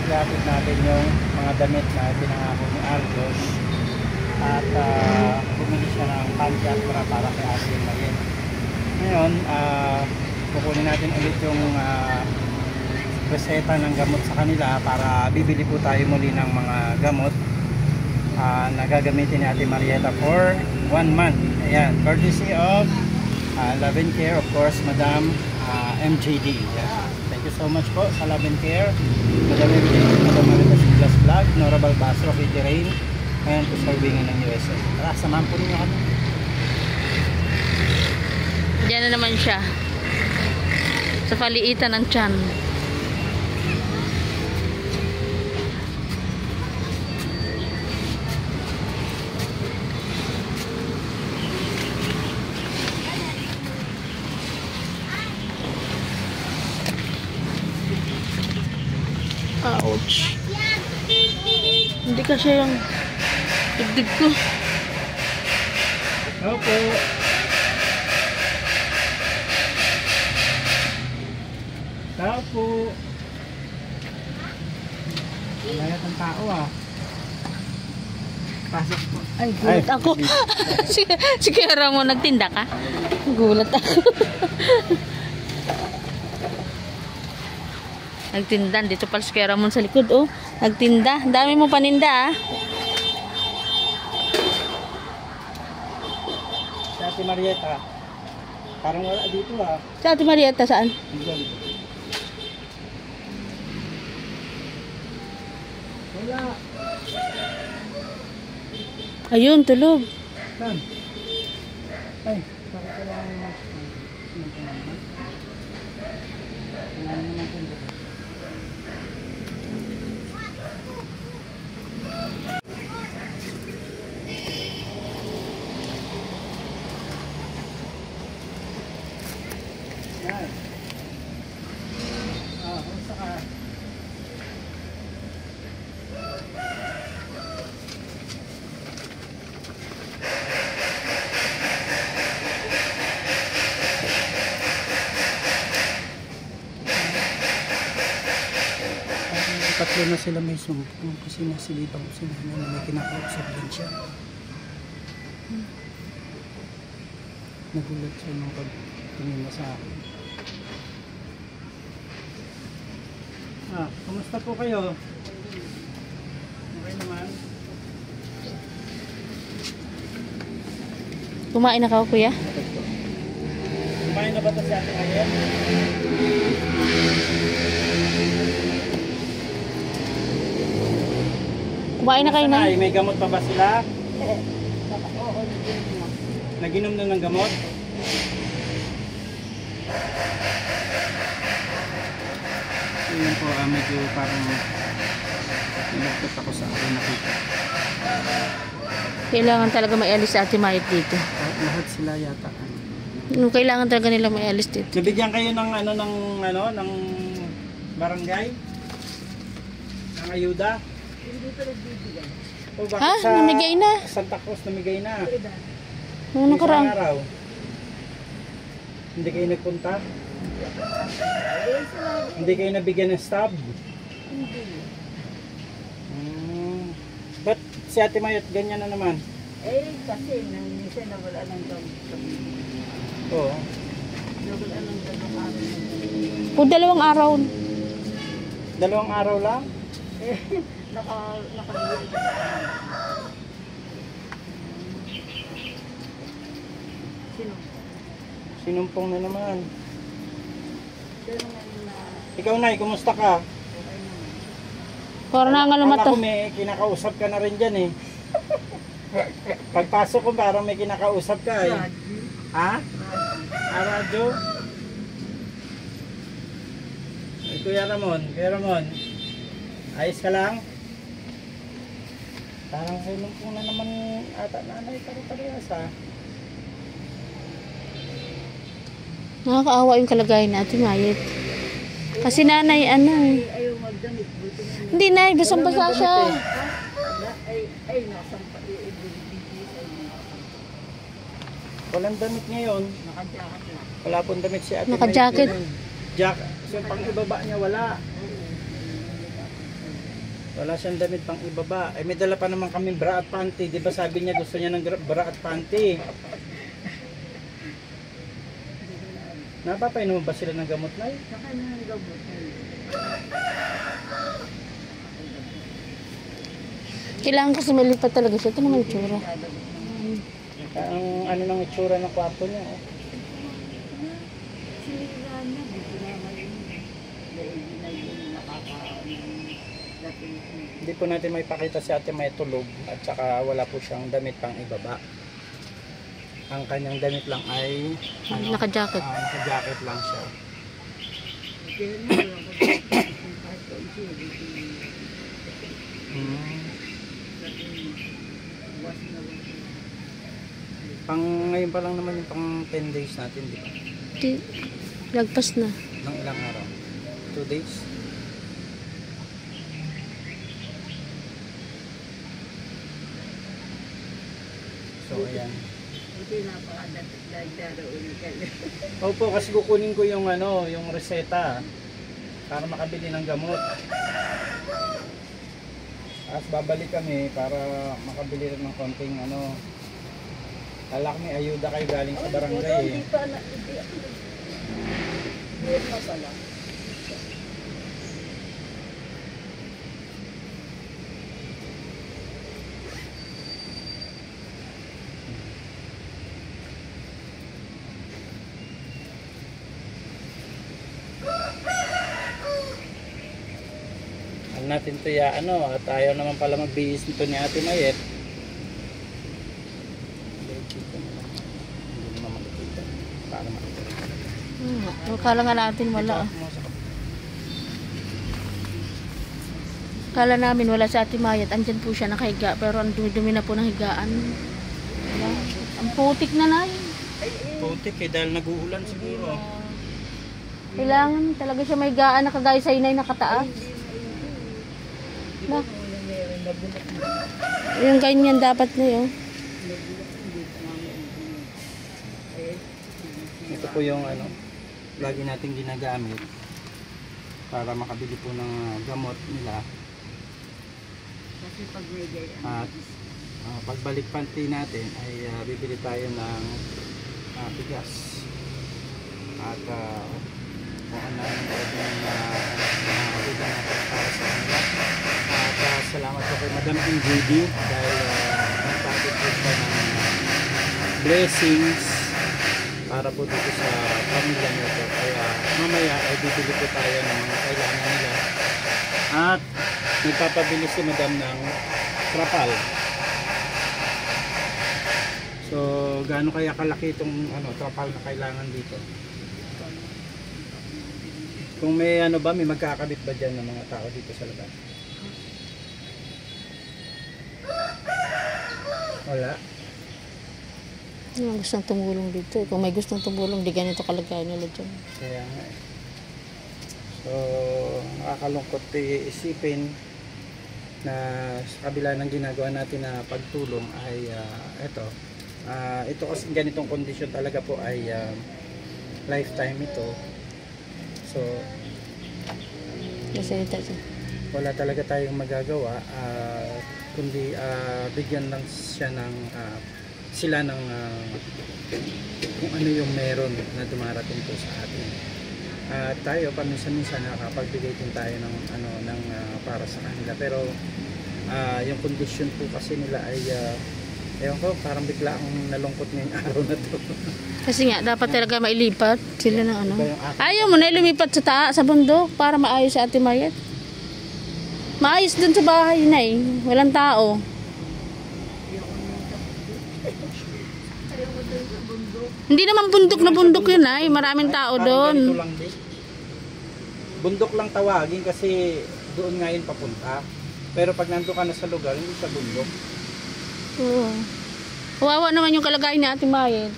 ihatid natin yung mga damit na pinangako ni Argos at bumili siya ng pantyatra para kay Ate Marieta. Ngayon, kukunin natin ulit yung reseta ng gamot sa kanila para bibili po tayo muli ng mga gamot na gagamitin ni Ate Marieta for 1 month. Ayan, courtesy of Love and Care, of course, Madam MJD. Yeah. Thank you so much po sa Love and Care, Madam MJD, Madam Marieta Siglas Vlog, Nora Balbastro, Kitty Rain, and to Servingin ng USA. Tara, samahan po ninyo kami. Diyan na naman siya. Sa paliitan ng tiyan. Ouch. Hindi kasi yung dibdib ko. Opo. Opo. Layat ng tao Pasok po. Ay, gulat ako. Si Kuya Ramon, nagtinda ka? Gulat ako. Nagtinda. Dito pala si Kuya Ramon sa likod, oh. Nagtinda. Dami mo paninda, Si Ate Marieta. Parang wala dito, Si Ate Marieta, saan? Wala. Ayun, tulog. Saan? Ay, bakit wala naman? Wala naman dito. Yan. Kumusta ka? Tatlo na sila may sumpong kasi nasilibang sila na may kinakausap din siya. Nagulat siya nung pagtingin na sa akin. Kumusta po kayo? Okay naman? Kumain na ka, Kuya? Kumain na ba ito si Ate Marieta? Kumain na kayo na? May gamot pa ba sila? Naginom na ng gamot? Ayan po, medyo parang nilagtot ako sa akin nakita. Kailangan talaga may alis sa Ate Mayet dito. Lahat sila yata. Kailangan talaga nila may alis dito. Nabigyan kayo ng ng barangay? Ng ayuda? Hindi pa nagbibigay. Namigay na. Santa Cruz namigay na. Nung nakarang araw. Hindi kayo nagpunta? Hindi kayo nabigyan ng stab? Hindi. Ba't si Ate Mayet ganyan na naman? Kasi minsan nawala ng gamot. Oo. Nawala ng gamot. kung 2 araw. 2 araw lang? Nakabuhay ka. Sino? Sinumpong na naman. Sino na? Ikaw, Nay, kumusta ka? Para na nga lumata. Ako may kinakausap ka na rin dyan Pagpasok ko parang may kinakausap ka Ha? Radyo? Kuya Ramon, ayos ka lang? Parang sinumpong na naman ata nanay pare-parehas Nakakaawa yung kalagayan natin, Mayet. Kasi nanay, Ayaw magdamit. Hindi, Nay, basang-basa siya. Ay, nasampa. Walang damit ngayon. Nakajacket na. Wala pong damit si Ate. Naka-jacket. So pang ibaba niya wala. Wala siyang damit pang ibaba. Ay may dala pa naman kami bra at panty. Di ba sabi niya gusto niya ng bra at panty? Napapainom ba sila ng gamot na? Saka na ang gamot. Kailangan kasi malipat talaga siya. Ito naman yung tsura. Ang ano ng itsura ng kwarto niya. Oh. Sila na, dito naman yun. Dahil na yun nakaka-dating. Hindi po natin may pakita si ate may tulog at saka wala po siyang damit pang ibaba. Ang kanyang damit lang ay Naka-jacket. naka-jacket lang siya. Kaya na, walang kahit kaunti, was na lang. Pang ngayon pa lang naman yung pang 10 days natin, di ba? Di, lagpas na. Nang ilang araw? 2 days? So, ayan. Buti napakadagdaroon ka. Opo, kasi kukunin ko yung ano, yung reseta para makabili ng gamot. Tapos babalik kami para makabili rin ng konting ano. Alak may ayuda kayo galing sa barangay eh. Hindi pa na, hindi ako hindi pa pala. Ang natin to ya ano, at ayaw naman pala magbihis nito ni Ate Mayet. Hindi naman makikita. Para makikita. Akala nga natin wala. Akala namin wala si Ate Mayat. Andyan po siya nakahiga. Pero ang dumi-dumi na po ng higaan. Wala. Ang putik na na yun. Putik eh, dahil nag-uulan siguro. Kailangan talaga siya may higaan na kagaya sa inay nakataas. Na. Yung ganyan dapat na yun. Ito po yung ano, lagi natin ginagamit para makabili po ng gamot nila. Kasi pag may gaya. At pagbalik panty natin ay bibili tayo ng bigas. At kung ano ang pwedeng makakita natin para sa kanila. At salamat po kay Madam NJD dahil nagpapit po siya ng blessings para po dito sa pamilya nito. Kaya mamaya ay bibili po tayo ng mga kailangan nila. At nagpapabili si Madam ng trapal. So, gaano kaya kalaki itong trapal na kailangan dito? Kung may ano ba, may magkakabit ba dyan ng mga tao dito sa labas? Wala. Yung gustong tumulong dito. Kung may gustong tumulong, di ganito kalagay nila dyan. Kaya nga eh. So, nakakalungkot isipin na sa kabila ng ginagawa natin na pagtulong ay ito kasi ganitong kondisyon talaga po ay lifetime ito. So, Nasalita siya. wala talaga tayong magagawa kundi bigyan lang siya ng sila ng kung ano yung meron na dumarating po sa atin. Tayo paminsan-minsan nakapagbigay din tayo ng para sa kanila, pero yung kondisyon po kasi nila ay ewan ko, parang bigla akong nalungkot ngayong araw na to. Kasi nga, dapat talaga mailipat sila ng ano. Ayaw mo na lumipat sa bundok para maayos si Ate Mayet. Maayos dun sa bahay na eh. Walang tao. Hindi naman bundok na bundok yun ay. Maraming tao Parang ganito doon. lang din. Bundok lang tawagin kasi doon nga yun papunta. Pero pag nandun ka na sa lugar, hindi sa bundok. Oo. Kawawa naman yung kalagayan ni Ate Mayet.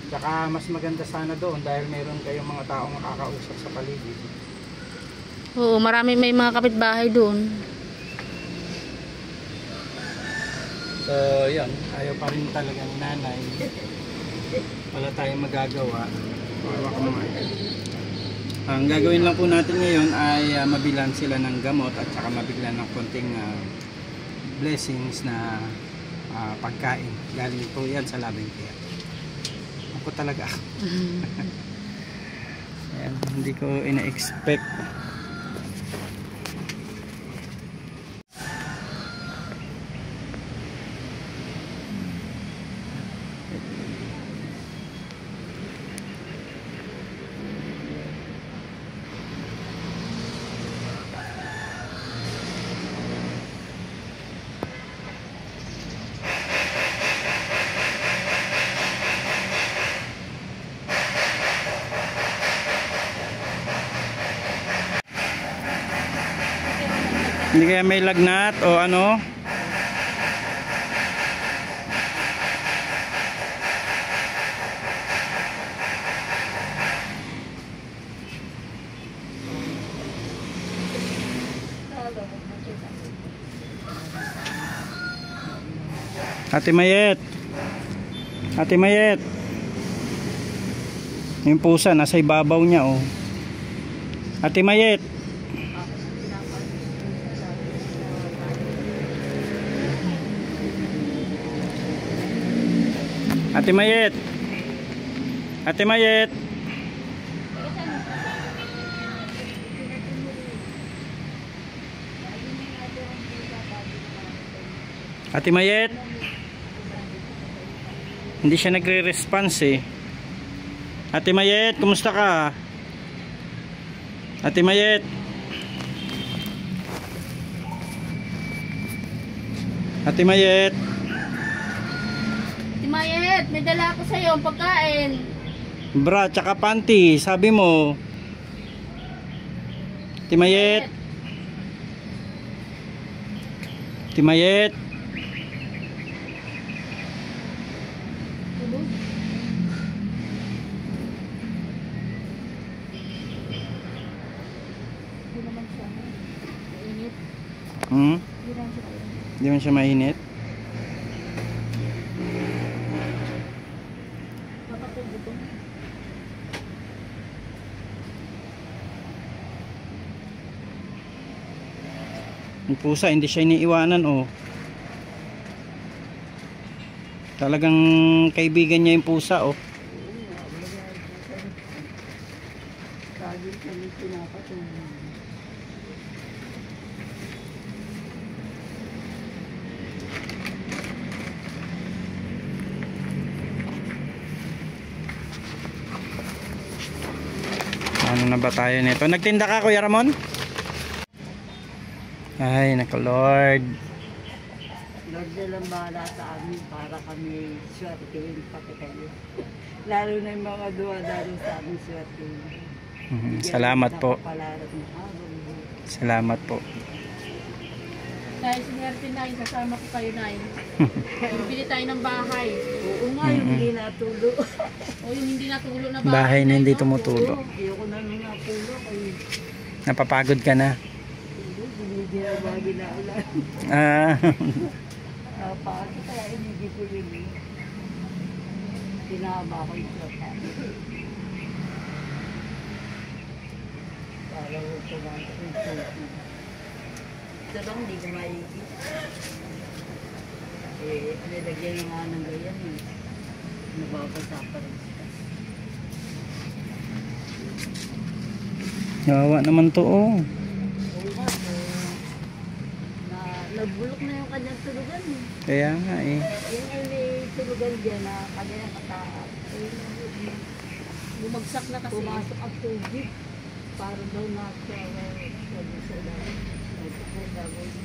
Tsaka mas maganda sana doon dahil meron kayong mga taong makakausap sa paligid. Oo, marami may mga kapitbahay doon. So, yun. Ayaw pa rin talaga ni nanay. Wala tayong magagawa. Kawawa ka naman. Ang gagawin lang po natin ngayon ay mabilan sila ng gamot at saka mabilan ng konting blessings na pagkain. Galing po yan sa Loving Care. Ako talaga. Ayan, hindi ko ina-expect. Hindi kaya may lagnat o ano? Ate Mayet. Ate Mayet. Yung pusa nasa ibabaw niya oh. Ate Mayet. Ate Mayet. Ate Mayet. Ate Mayet. Hindi siya nagre-response eh. Ate Mayet, kumusta ka? Ate Mayet. Ate Mayet. Mayet, may dala ako sa'yo ang pagkain. Bra, tsaka panty, sabi mo. Timayet. Timayet. Hindi man siya mainit. Yung pusa hindi siya iniiwanan oh. Talagang kaibigan niya yung pusa oh. Ano na ba tayo nito? Nagtinda ka Kuya Ramon? Ay, nako Lord. Lord na lang bahala sa amin para kami swertein pati kayo. Lalo na yung mga duwa-dalo sa amin swertein. Salamat po. Salamat po. Dahil sinwerte na yun, kasama ko kayo na yun. Bili tayo ng bahay. Oo nga, yung hindi natulo. O yung hindi natulo na Bahay na hindi tumutulo. Ayoko na nung natulo. Napapagod ka na. Hindi na bagay na ulan. Napakasok kaya hindi ko rin. Tinama ko yung trapa. Para ko kumanta yung susi. Ito lang, hindi ko maigit. Nilagyan yung nga ng ganyan eh. Nababasa pa rin siya. Nawawa naman to oh. Oo nga, nagbulok na yung kanyang tulugan eh. Kaya nga eh. Yung may tulugan dyan na kanyang kataas. Bumagsak na kasi. Pumasok ang tubig. Para daw nasa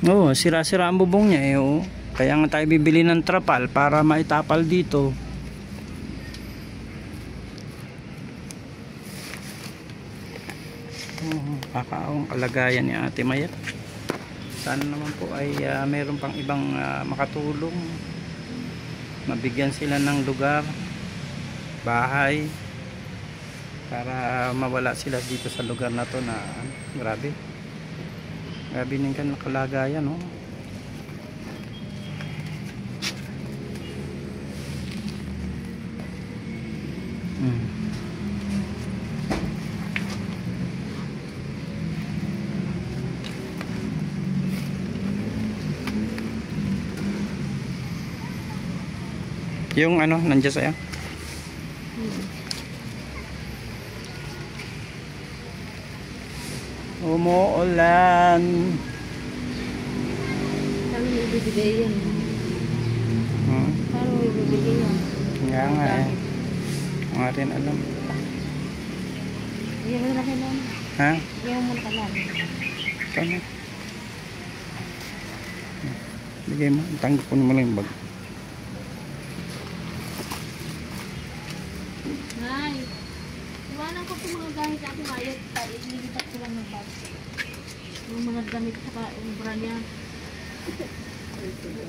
Oo, sira-sira ang bubong niya eh oh. Kaya nga tayo bibili ng trapal para maitapal dito. Kakaawang kalagayan ni Ate Mayet. Sana naman po ay mayroon pang ibang makatulong. Mabigyan sila ng lugar, bahay, para mawala sila dito sa lugar na to na grabe. Grabe ng kanilang kalagayan oh. Yung ano, nandiyan sa'yo? Umuulan. Paano mo ibibigay yan? Paano mo ibibigay yan? Nga nga eh. Nga rin alam. Bigyan mo na kailan. Ha? Bigyan mo na kailan. Paano? Bigay mo. Tanggapin mo lang yung bag. Nay, iwanan ko itong mga gamit sa ating ayat. Ililipat ko lang ng bag. Yung mga gamit sa yung bra niya.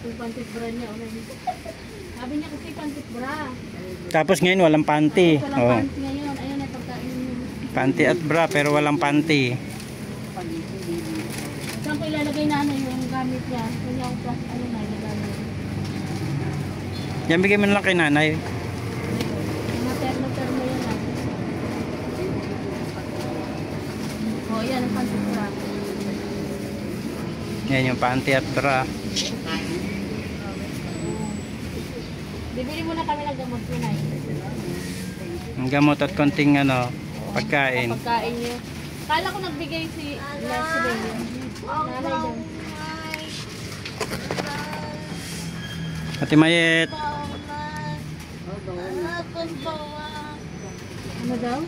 Yung pantit bra niya. Sabi niya kasi pantit bra. Tapos ngayon walang panty. Walang Oh. panty ngayon. Ayun ay pagkain niyo. Panty at bra pero walang panty. Saan ko ilalagay na yung gamit niya? Kanya yung plus ano na ilalagay. Yan, bigay mo na lang kay nanay. Mga termo yan ah. O yan ang pantit bra. Yan yung panty at bra. Bibili mo na kami ng gamot ko na Ang gamot at konting ano, pagkain. Pagkain niyo. Kala ko nagbigay si Leslie. Nanay daw. Ate Mayet. Ano daw?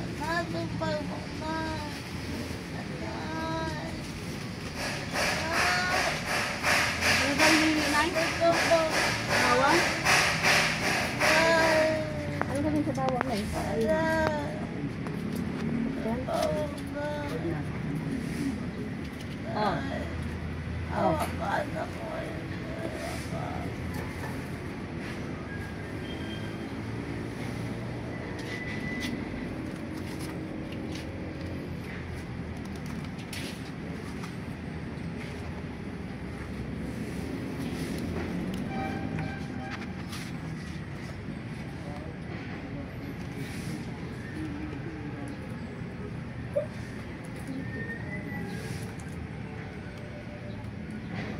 Ano daw yung nanay? Bawang? Ano sabihin sa bawang na eh?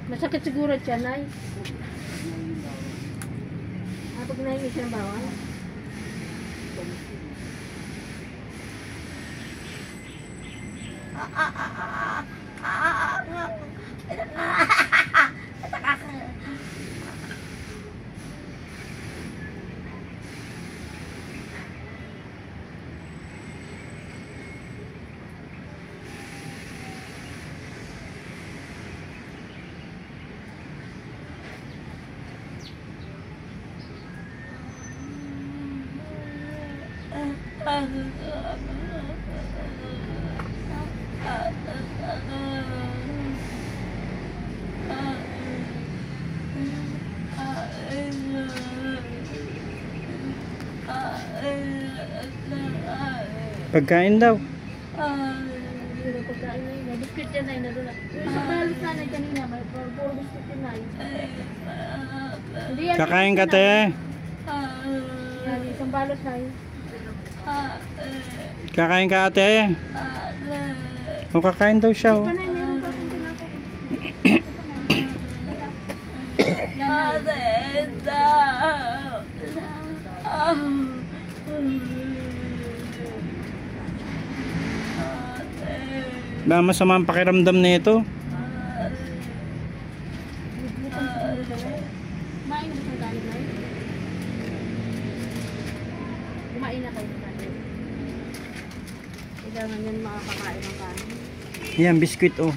Masakit siguro siya, Nay. Pag nahingi siya ng bawang? Pagkain daw. Pagkain na yun. Biscuit yan, Nay. Sa balos na, Nay, kanina. May puro biscuit yun, Nay. Hindi yan. Kakain ka, te. Yan, isang balos, Nay. Kakain ka, ate. O, kakain daw siya. Oh. Panay, meron pa akong tinapay. Yan, Nay. Ba, masama ang pakiramdam nito. Kumain na ba siyang kanin, Nay? Kumain na kayo sa kanin. Kailangan yan makakakain ng kanin. Yan, biskuit, oh.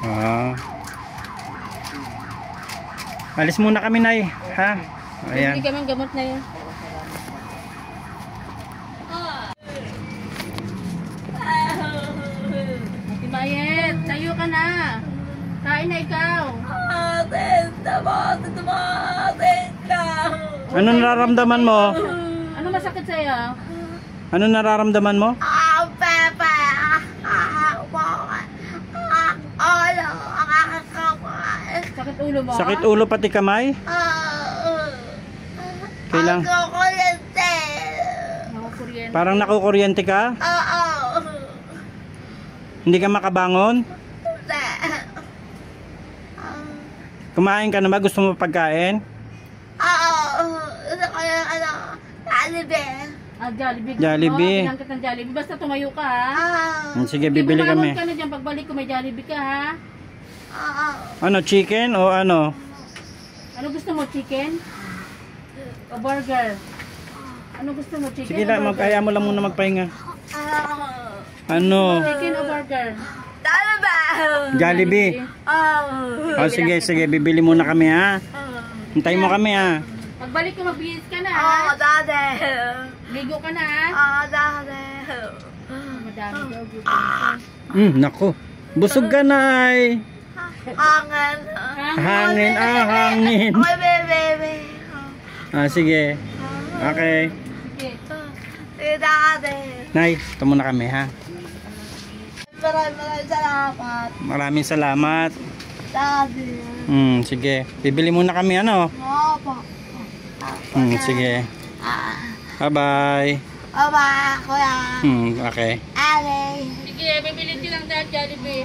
Ah. Alis muna kami, Nay. Ha? Ayan. Hindi kami gamot na yun. Ate Mayet, tayo ka na. Kain na ikaw. Ano nararamdaman mo? Ano masakit sa'yo? Ano nararamdaman mo? Sakit ulo mo? Sakit ulo pati kamay? Kailang Nakukuryente. parang nakukuryente ka? Hindi ka makabangon? Kumain ka na ba? Gusto mo pagkain? Ito kaya, Jollibee. Jollibee. Jollibee. Bilang kitang Jollibee. Basta tumayo ka, ha? Sige, bibili kami. Bumangon ka na dyan. Pagbalik ko may Jollibee ka, ha? Ano, chicken o ano? Ano gusto mo, chicken? O burger? Ano gusto mo, chicken Sige o lang, burger? kaya mo lang muna magpahinga. Ano? Chicken o burger? Jollibee. Sige, sige, bibili muna kami ha. Hintayin mo kami ha. Pagbalik ko magbihis ka na, ha? Ligo ka na, ha? Madami daw. Nako. Busog ka na ay. Hangin, hangin. Sige. Okay. Nay, ito muna kami ha. Maraming salamat. Maraming salamat. Daddy. Sige. Bibili muna kami ano. Opo. Sige. Bye-bye. Baba, kuya. Okay. Ate. Sige, bibili din lang dahil Jollibee.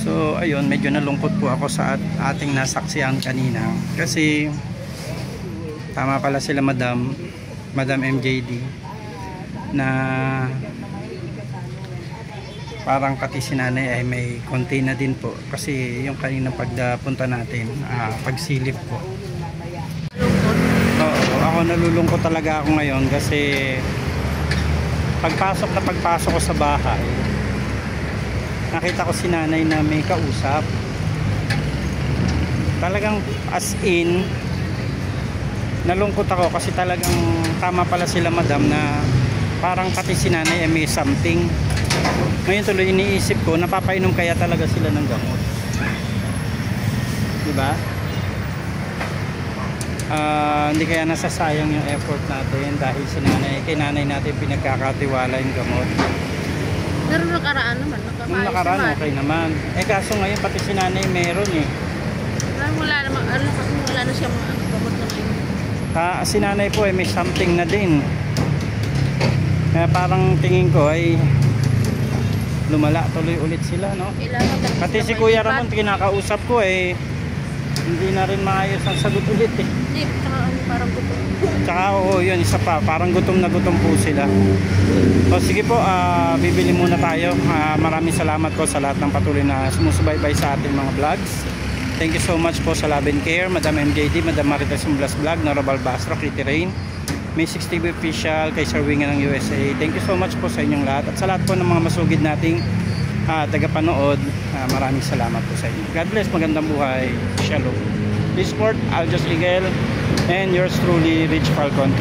So, ayun, medyo nalungkot po ako sa ating nasaksihan kanina. Kasi, tama pala sila Madam MJD, na parang pati si nanay ay may konti na din po. Kasi yung kaninang pagpunta natin, pagsilip po. Oo, ako nalulungkot talaga ako ngayon kasi pagpasok ko sa bahay, nakita ko si nanay na may kausap. Talagang as in, nalungkot ako kasi talagang tama pala sila Madam na parang pati si nanay ay may something. Ngayon tuloy iniisip ko, napapainom kaya talaga sila ng gamot. Diba? Hindi kaya nasasayang yung effort natin dahil si nanay, kay nanay natin pinagkakatiwala yung gamot. Pero nakaraan naman, Nung nakaraan okay naman. Kaso ngayon pati si nanay meron eh. Wala naman, kasi wala na siyang gamot na ngayon. Si nanay po ay may something na din. Kaya parang tingin ko ay lumala tuloy ulit sila, no? Pati si Kuya Ramon kinakausap ko eh, hindi na rin maayos ang sagot ulit eh. Hindi, parang gutom. Tsaka oo, yun, isa pa, parang gutom na gutom po sila. O sige po, bibili muna tayo. Maraming salamat po sa lahat ng patuloy na sumusubaybay sa ating mga vlogs. Thank you so much po sa Love and Care, Madam MJD, Madam Marites Blas Vlog, Norobal Bastro, Kitty Rain, May 6 TV Official, kay Sir Wingan ng USA. Thank you so much po sa inyong lahat. At sa lahat po ng mga masugid nating tagapanood, maraming salamat po sa inyo. God bless, magandang buhay. Shalom. This sport, Aljos Miguel, and yours truly, Rich Falcon.